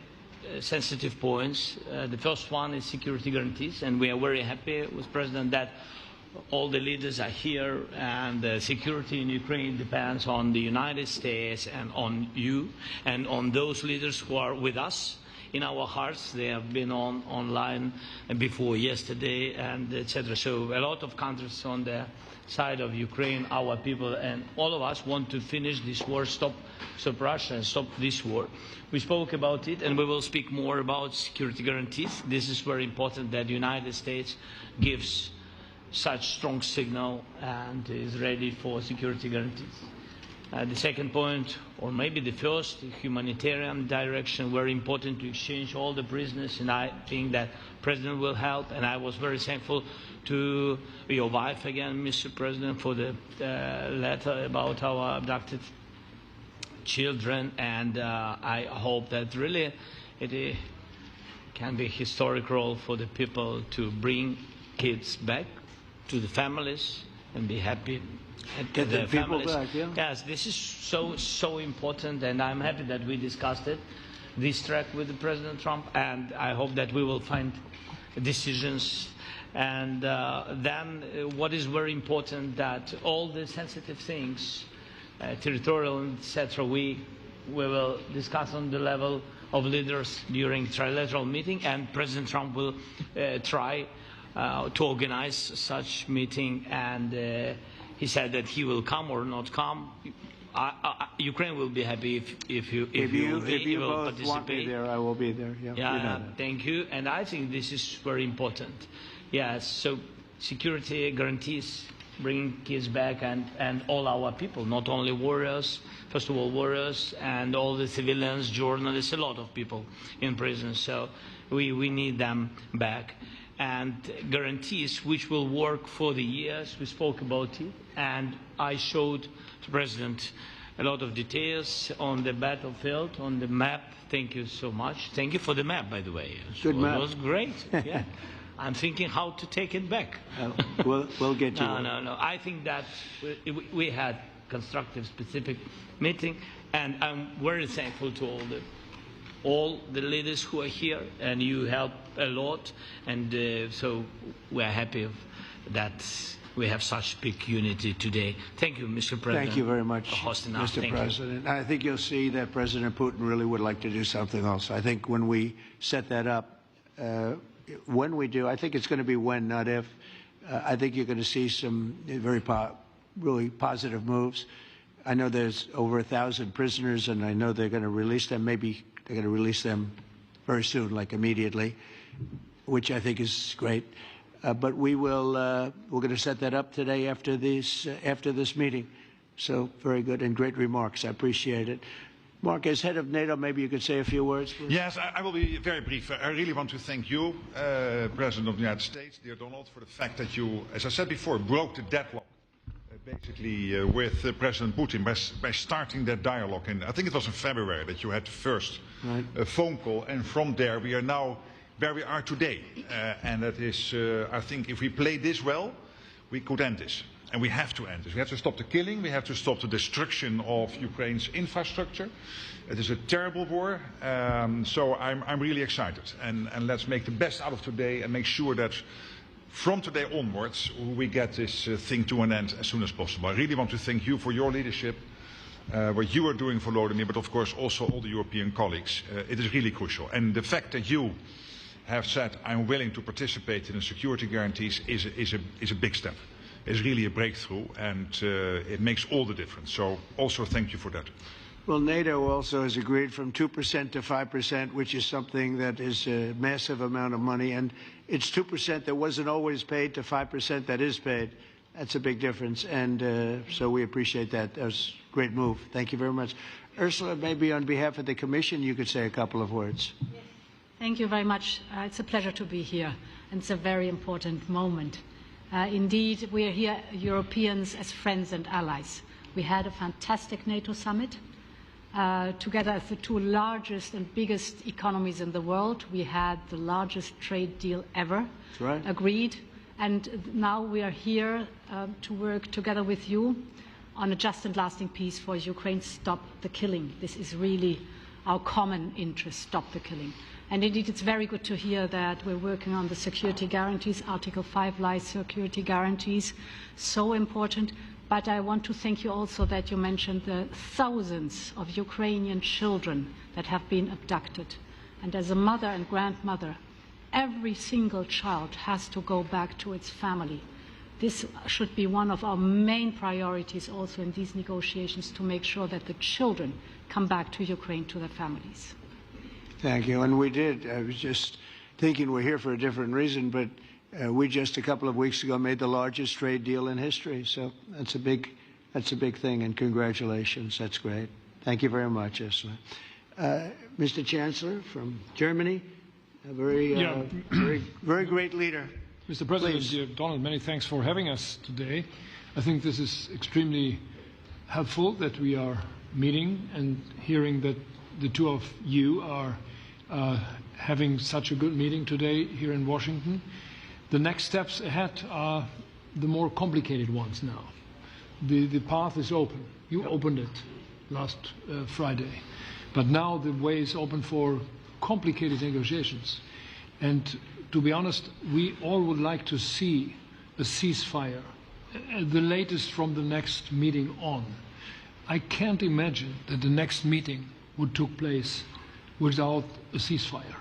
sensitive points. The first one is security guarantees. And we are very happy with President that all the leaders are here, and the security in Ukraine depends on the United States and on you and on those leaders who are with us in our hearts. They have been online before yesterday, and etc. So a lot of countries on the side of Ukraine, our people, and all of us want to finish this war, stop Russia and stop this war. We spoke about it, and we will speak more about security guarantees. This is very important that the United States gives such strong signal and is ready for security guarantees. The second point, or maybe the first, humanitarian direction, very important to exchange all the prisoners, and I think that President will help. And I was very thankful to your wife again, Mr. President, for the letter about our abducted children, and I hope that really it can be a historic role for the people to bring kids back to the families and be happy and
get the people back. Yeah.
Yes, this is so important, and I'm happy that we discussed it, this track with the President Trump, and I hope that we will find decisions. And then what is very important, that all the sensitive things, territorial, etc., we will discuss on the level of leaders during trilateral meeting, and President Trump will try to organize such meeting, and he said that he will come or not come. Ukraine will be happy if you will
both want me there, I will be there. Yeah,
yeah,
you know
thank you. And I think this is very important. Yes, so security guarantees, bringing kids back, and all our people, not only warriors, first of all warriors, and all the civilians, journalists, a lot of people in prison. So we need them back. And guarantees which will work for the years. We spoke about it, and I showed the President a lot of details on the battlefield, on the map. Thank you so much. Thank you for the map, by the way.
Good map.
It was great. Yeah. I'm thinking how to take it back.
We'll get you.
No. I think that we had constructive, specific meeting, and I'm very thankful to all the leaders who are here, and you help a lot, and so we are happy that we have such big unity today. Thank you, Mr. President.
Thank you very much,
for hosting us.
Mr. President. I think you'll see that President Putin really would like to do something else. I think when we set that up, when we do, I think it's going to be when, not if. I think you're going to see some really positive moves. I know there's over 1,000 prisoners, and I know they're going to release them. Maybe they're going to release them very soon, like immediately, which I think is great. But we're going to set that up today after this meeting. So very good and great remarks. I appreciate it. Mark, as head of NATO, maybe you could say a few words, please.
Yes, I will be very brief. I really want to thank you, President of the United States, dear Donald, for the fact that you, as I said before, broke the deadlock, basically with President Putin by starting that dialogue. And I think it was in February that you had the first phone call, and from there we are now where we are today. And that is, I think, if we play this well, we could end this. And we have to end this. We have to stop the killing. We have to stop the destruction of Ukraine's infrastructure. It is a terrible war. So I'm really excited. And let's make the best out of today and make sure that from today onwards we get this thing to an end as soon as possible. I really want to thank you for your leadership, what you are doing for Volodymyr, but of course also all the European colleagues. It is really crucial. And the fact that you have said I'm willing to participate in the security guarantees is a big step. Is really a breakthrough, and it makes all the difference. So also thank you for that.
Well, NATO also has agreed from 2% to 5%, which is something that is a massive amount of money. And it's 2% that wasn't always paid to 5% that is paid. That's a big difference. And so we appreciate that. That was a great move. Thank you very much. Ursula, maybe on behalf of the Commission, you could say a couple of words.
Thank you very much. It's a pleasure to be here. And it's a very important moment. Indeed, we are here, Europeans, as friends and allies. We had a fantastic NATO summit. Together as the two largest and biggest economies in the world, we had the largest trade deal ever agreed. And now we are here to work together with you on a just and lasting peace for Ukraine. Stop the killing. This is really our common interest, stop the killing. And indeed, it's very good to hear that we're working on the security guarantees, Article 5 life security guarantees, so important. But I want to thank you also that you mentioned the thousands of Ukrainian children that have been abducted. And as a mother and grandmother, every single child has to go back to its family. This should be one of our main priorities also in these negotiations, to make sure that the children come back to Ukraine, to their families.
Thank you. And we did. I was just thinking we're here for a different reason, but we just a couple of weeks ago made the largest trade deal in history. So that's a big thing, and congratulations. That's great. Thank you very much, Ursula. Mr. Chancellor from Germany, a very great leader.
Mr. President, dear Donald, many thanks for having us today. I think this is extremely helpful that we are meeting and hearing that the two of you are having such a good meeting today here in Washington. The next steps ahead are the more complicated ones now. The path is open. You opened it last Friday. But now the way is open for complicated negotiations. And to be honest, we all would like to see a ceasefire, the latest from the next meeting on. I can't imagine that the next meeting would take place without a ceasefire.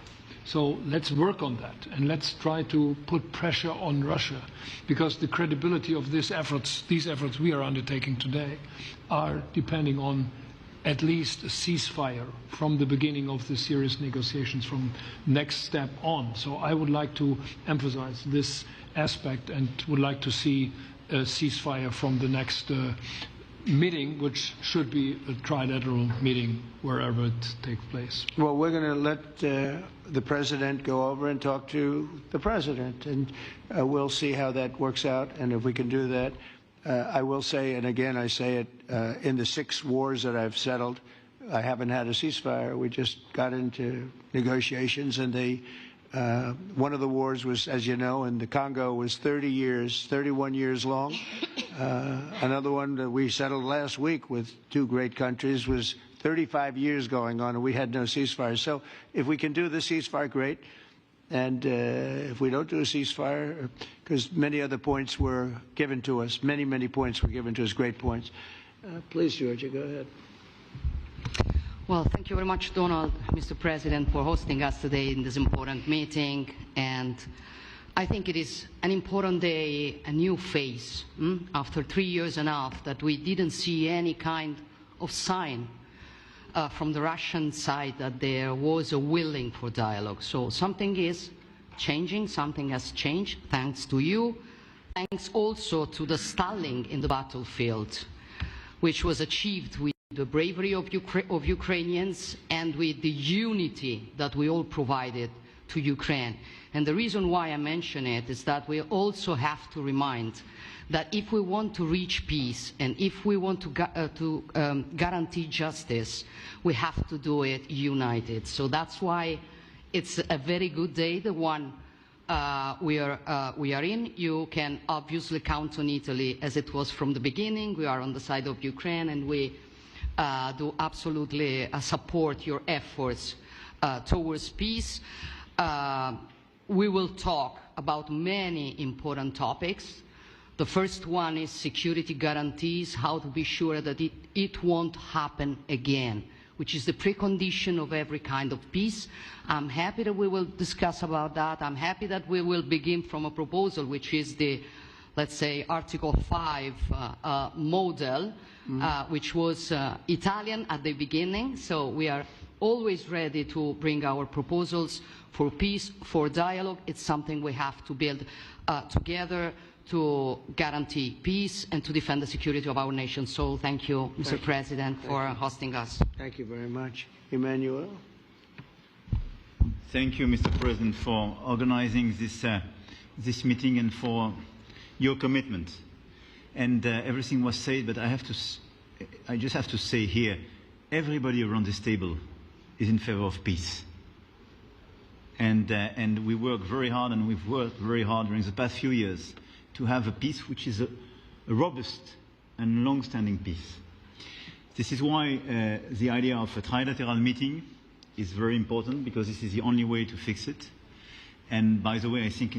So let's work on that, and let's try to put pressure on Russia, because the credibility of these efforts we are undertaking today are depending on at least a ceasefire from the beginning of the serious negotiations from next step on. So I would like to emphasize this aspect and would like to see a ceasefire from the next meeting, which should be a trilateral meeting wherever it takes place.
Well, we're going to let the President go over and talk to the President, and we'll see how that works out, and if we can do that. I will say, and again I say it, in the 6 wars that I've settled, I haven't had a ceasefire. We just got into negotiations, and one of the wars was, as you know, in the Congo was 31 years long. Another one that we settled last week with 2 great countries was 35 years going on, and we had no ceasefire. So if we can do the ceasefire, great. And if we don't do a ceasefire, because many other points were given to us, many points were given to us, great points. Please, Georgia, go ahead.
Well, thank you very much, Donald, Mr. President, for hosting us today in this important meeting. And I think it is an important day, a new phase, after 3 years and a half that we didn't see any kind of sign from the Russian side that there was a willing for dialogue. So something is changing, something has changed, thanks to you. Thanks also to the stalling in the battlefield, which was achieved with the bravery of Ukrainians and with the unity that we all provided to Ukraine. And the reason why I mention it is that we also have to remind that if we want to reach peace and if we want to guarantee justice, we have to do it united. So that's why it's a very good day, the one we are in. You can obviously count on Italy as it was from the beginning. We are on the side of Ukraine, and we do absolutely support your efforts towards peace. We will talk about many important topics. The first one is security guarantees, how to be sure that it won't happen again, which is the precondition of every kind of peace. I'm happy that we will discuss about that. I'm happy that we will begin from a proposal, which is the, let's say, Article 5 model, which was Italian at the beginning. So we are always ready to bring our proposals for peace, for dialogue. It's something we have to build together to guarantee peace and to defend the security of our nation. So thank you, Mr. President, for hosting us.
Thank you very much. Emmanuel?
Thank you, Mr. President, for organizing this meeting and for your commitment. And everything was said, but I just have to say here, everybody around this table is in favor of peace. And we work very hard, and we've worked very hard during the past few years to have a peace which is a robust and long-standing peace. This is why the idea of a trilateral meeting is very important, because this is the only way to fix it. And by the way, I think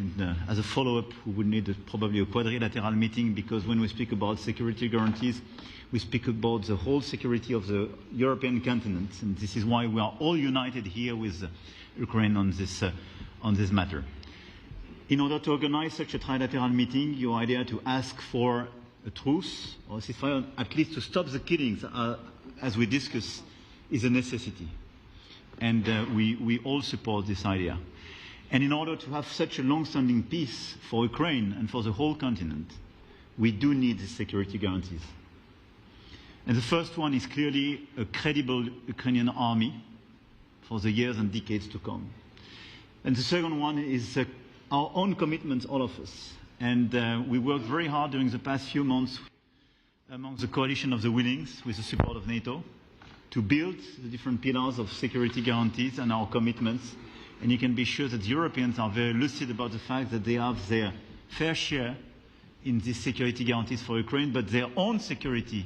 as a follow-up, we would need probably a quadrilateral meeting, because when we speak about security guarantees, we speak about the whole security of the European continent. And this is why we are all united here with Ukraine on this matter. In order to organize such a trilateral meeting, your idea to ask for a truce or ceasefire, at least to stop the killings, as we discussed, is a necessity. And we all support this idea. And in order to have such a long-standing peace for Ukraine and for the whole continent, we do need the security guarantees. And the first one is clearly a credible Ukrainian army for the years and decades to come. And the second one is our own commitment, all of us. And we worked very hard during the past few months among the coalition of the willings, with the support of NATO, to build the different pillars of security guarantees and our commitments. And you can be sure that the Europeans are very lucid about the fact that they have their fair share in these security guarantees for Ukraine, but their own security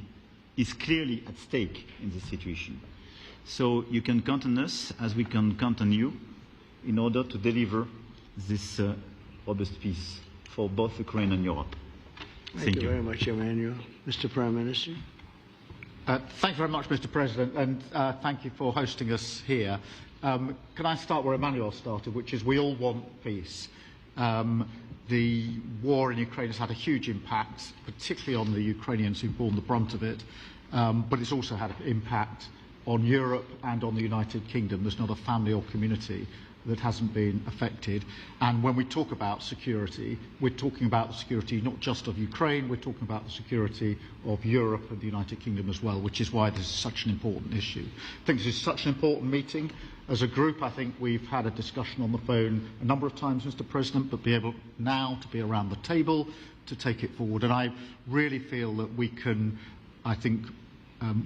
is clearly at stake in this situation. So you can count on us, as we can count on you, in order to deliver this robust peace for both Ukraine and Europe.
Thank you very much, Emmanuel. Mr. Prime Minister.
Thank you very much, Mr. President, and thank you for hosting us here. Can I start where Emmanuel started, which is we all want peace. The war in Ukraine has had a huge impact, particularly on the Ukrainians who've borne the brunt of it, but it's also had an impact on Europe and on the United Kingdom. There's not a family or community that hasn't been affected. And when we talk about security, we're talking about the security not just of Ukraine, we're talking about the security of Europe and the United Kingdom as well, which is why this is such an important issue. I think this is such an important meeting. As a group, I think we've had a discussion on the phone a number of times, Mr. President, but be able now to be around the table to take it forward. And I really feel that we can, I think,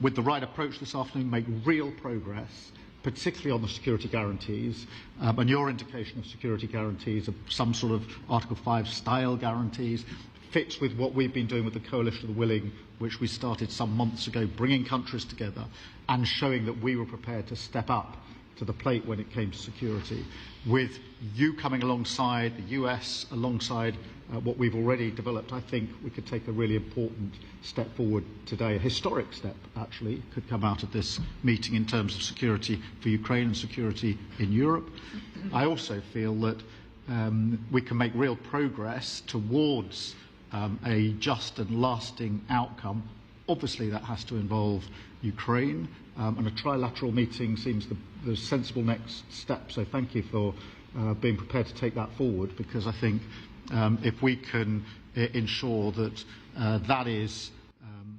with the right approach this afternoon, make real progress, particularly on the security guarantees, and your indication of security guarantees, of some sort of Article 5 style guarantees, fits with what we've been doing with the Coalition of the Willing, which we started some months ago, bringing countries together and showing that we were prepared to step up to the plate when it came to security. With you coming alongside, the US alongside what we've already developed, I think we could take a really important step forward today. A historic step, actually, could come out of this meeting in terms of security for Ukraine and security in Europe. I also feel that we can make real progress towards a just and lasting outcome. Obviously, that has to involve Ukraine, and a trilateral meeting seems the sensible next step. So thank you for being prepared to take that forward, because I think if we can ensure that that is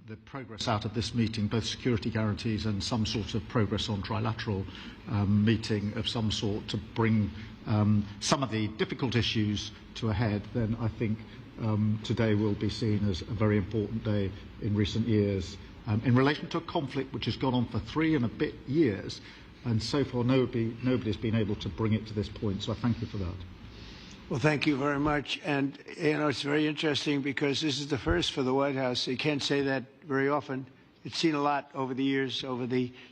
the progress out of this meeting, both security guarantees and some sort of progress on trilateral meeting of some sort to bring some of the difficult issues to a head, then I think today will be seen as a very important day in recent years in relation to a conflict which has gone on for 3 and a bit years, and so far nobody's been able to bring it to this point. So I thank you for that.
Well, thank you very much. And, you know, it's very interesting because this is the first for the White House. You can't say that very often. It's seen a lot over the years,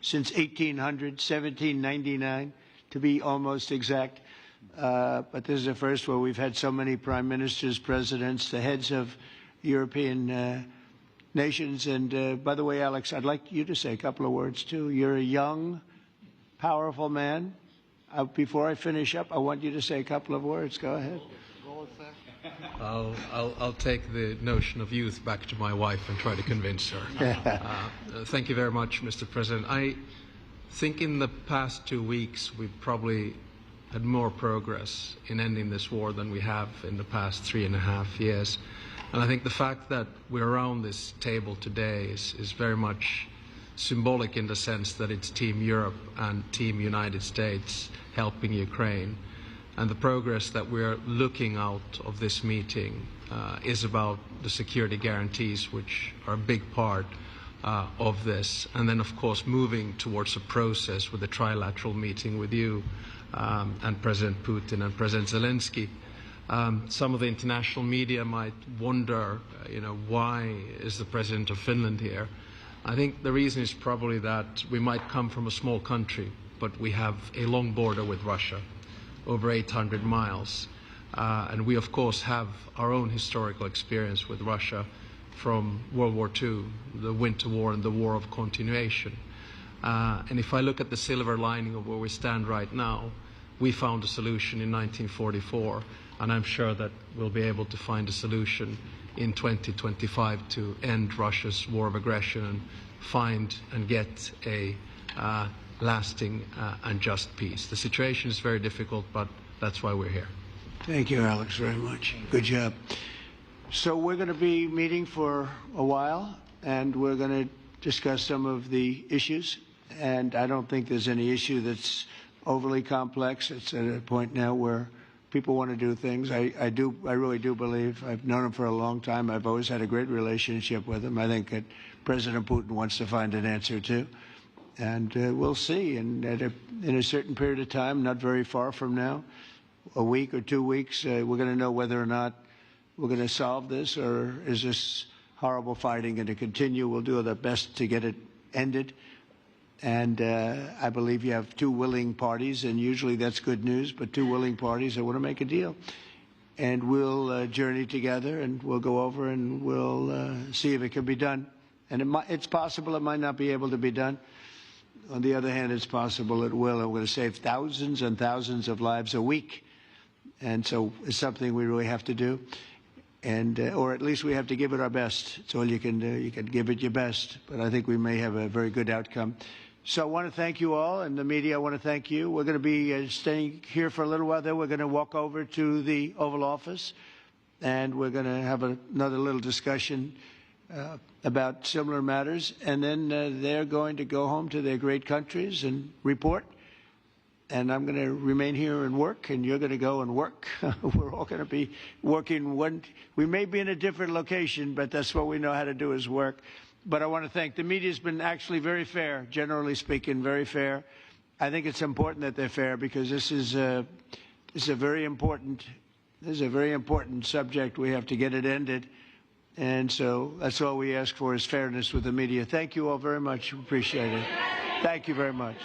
since 1800, 1799, to be almost exact. But this is the first where we've had so many prime ministers, presidents, the heads of European nations. And by the way, Alex, I'd like you to say a couple of words, too. You're a young, powerful man. Before I finish up, I want you to say a couple of words. Go ahead.
I'll take the notion of youth back to my wife and try to convince her. Thank you very much, Mr. President. I think in the past 2 weeks we've probably had more progress in ending this war than we have in the past 3.5 years. And I think the fact that we're around this table today is very much symbolic in the sense that it's Team Europe and Team United States helping Ukraine. And the progress that we're looking out of this meeting is about the security guarantees, which are a big part of this. And then, of course, moving towards a process with a trilateral meeting with you and President Putin and President Zelensky. Some of the international media might wonder, why is the President of Finland here? I think the reason is probably that we might come from a small country, but we have a long border with Russia, over 800 miles. And we, of course, have our own historical experience with Russia from World War II, the Winter War and the War of Continuation. And if I look at the silver lining of where we stand right now, we found a solution in 1944, and I'm sure that we'll be able to find a solution in 2025 to end Russia's war of aggression and find and get a lasting and just peace. The situation is very difficult, but that's why we're here.
Thank you, Alex, very much. Good job. So we're going to be meeting for a while, and we're going to discuss some of the issues. And I don't think there's any issue that's overly complex. It's at a point now where people want to do things. I really do believe. I've known him for a long time. I've always had a great relationship with him. I think that President Putin wants to find an answer too. And we'll see. And in a certain period of time, not very far from now, a week or 2 weeks, we're going to know whether or not we're going to solve this, or is this horrible fighting going to continue. We'll do our best to get it ended. And I believe you have 2 willing parties, and usually that's good news, but 2 willing parties that want to make a deal. And we'll journey together, and we'll go over, and we'll see if it can be done. And it's possible it might not be able to be done. On the other hand, it's possible it will, and we're going to save thousands and thousands of lives a week. And so it's something we really have to do. And or at least we have to give it our best. It's all you can do. You can give it your best. But I think we may have a very good outcome. So I want to thank you all, and the media, I want to thank you. We're going to be staying here for a little while. Then we're going to walk over to the Oval Office, and we're going to have another little discussion about similar matters. And then they're going to go home to their great countries and report. And I'm going to remain here and work, and you're going to go and work. We're all going to be working. We may be in a different location, but that's what we know how to do is work. But I want to thank the media. Has been actually very fair, generally speaking, very fair. I think it's important that they're fair because this is a very important subject. We have to get it ended, and so that's all we ask for is fairness with the media. Thank you all very much. Appreciate it. Thank you very much.